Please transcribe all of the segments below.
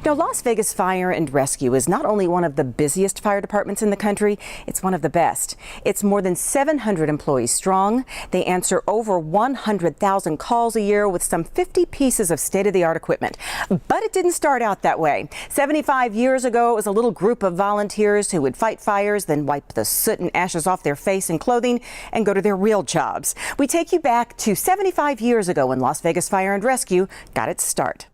Now, Las Vegas Fire and Rescue is not only one of the busiest fire departments in the country, it's one of the best. It's more than 700 employees strong. They answer over 100,000 calls a year with some 50 pieces of state-of-the-art equipment. But it didn't start out that way. 75 years ago, it was a little group of volunteers who would fight fires, then wipe the soot and ashes off their face and clothing and go to their real jobs. We take you back to 75 years ago when Las Vegas Fire and Rescue got its start.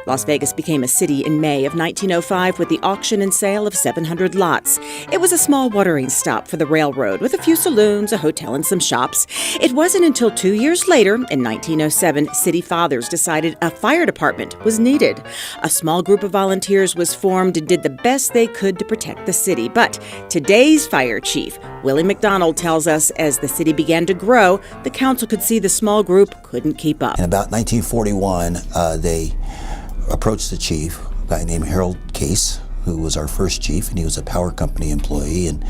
Las Vegas became a city in May of 1905 with the auction and sale of 700 lots. It was a small watering stop for the railroad with a few saloons, a hotel, and some shops. It wasn't until 2 years later, in 1907, city fathers decided a fire department was needed. A small group of volunteers was formed and did the best they could to protect the city. But today's fire chief, Willie McDonald, tells us as the city began to grow, the council could see the small group couldn't keep up. In about 1941, they approached the chief, a guy named Harold Case, who was our first chief, and he was a power company employee, and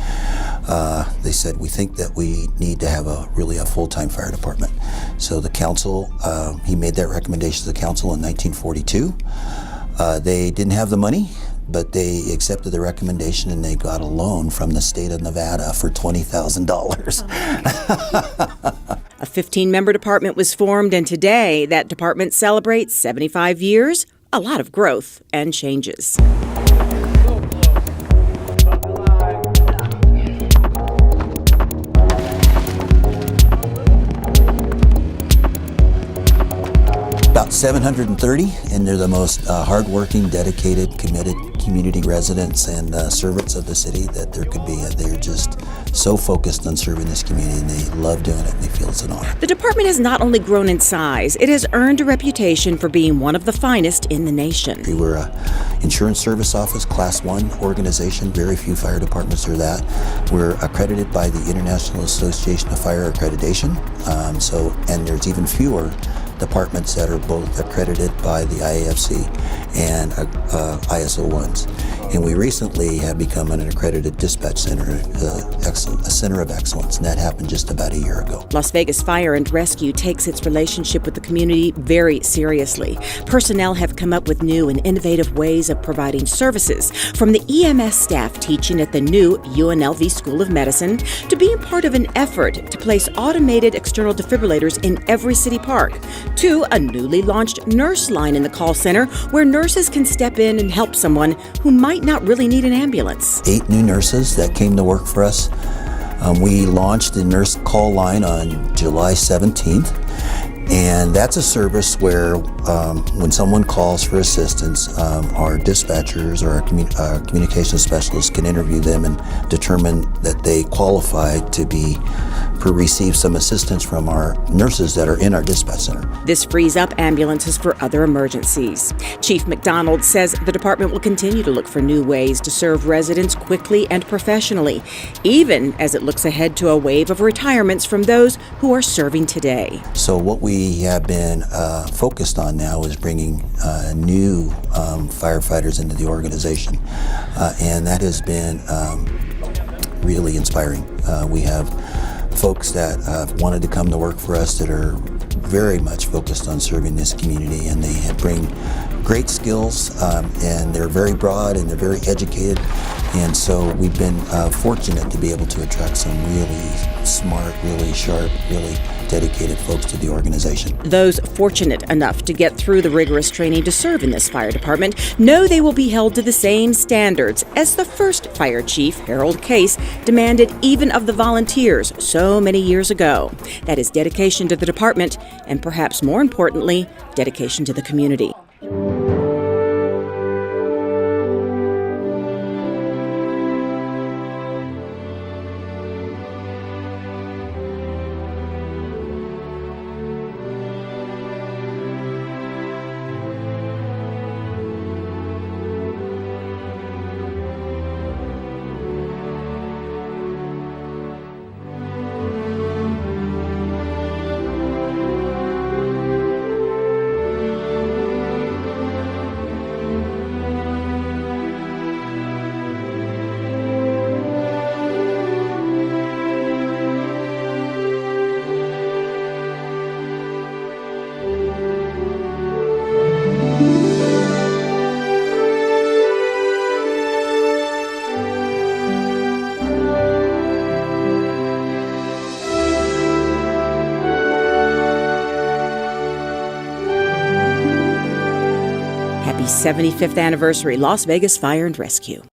they said, we think that we need to have a full-time fire department. So the council, he made that recommendation to the council in 1942. They didn't have the money, but they accepted the recommendation and they got a loan from the state of Nevada for $20,000. A 15-member department was formed, and today that department celebrates 75 years, a lot of growth and changes. About 730, and they're the most hardworking, dedicated, committed community residents and servants of the city that there could be. They're just so focused on serving this community, and they love doing it, and they feel it's an honor. The department has not only grown in size, it has earned a reputation for being one of the finest in the nation. We're an insurance service office, Class 1 organization. Very few fire departments are that. We're accredited by the International Association of Fire Accreditation, and there's even fewer departments that are both accredited by the IAFC and ISO 1s. And we recently have become an accredited dispatch center, a center of excellence, and that happened just about a year ago. Las Vegas Fire and Rescue takes its relationship with the community very seriously. Personnel have come up with new and innovative ways of providing services, from the EMS staff teaching at the new UNLV School of Medicine to being part of an effort to place automated external defibrillators in every city park, to a newly launched nurse line in the call center where nurses can step in and help someone who might not really need an ambulance. 8 new nurses that came to work for us. We launched the nurse call line on July 17th, and that's a service where when someone calls for assistance, our dispatchers or our communication specialists can interview them and determine that they qualify to receive some assistance from our nurses that are in our dispatch center. This frees up ambulances for other emergencies. Chief McDonald says the department will continue to look for new ways to serve residents quickly and professionally, even as it looks ahead to a wave of retirements from those who are serving today. So what we have been focused on now is bringing new firefighters into the organization, and that has been really inspiring. We have folks that wanted to come to work for us that are very much focused on serving this community, and they bring great skills, and they're very broad and they're very educated, and so we've been fortunate to be able to attract some really smart, really sharp, really dedicated folks to the organization. Those fortunate enough to get through the rigorous training to serve in this fire department know they will be held to the same standards as the first fire chief, Harold Case, demanded even of the volunteers so many years ago. That is dedication to the department and, perhaps more importantly, dedication to the community. Happy 75th anniversary, Las Vegas Fire and Rescue.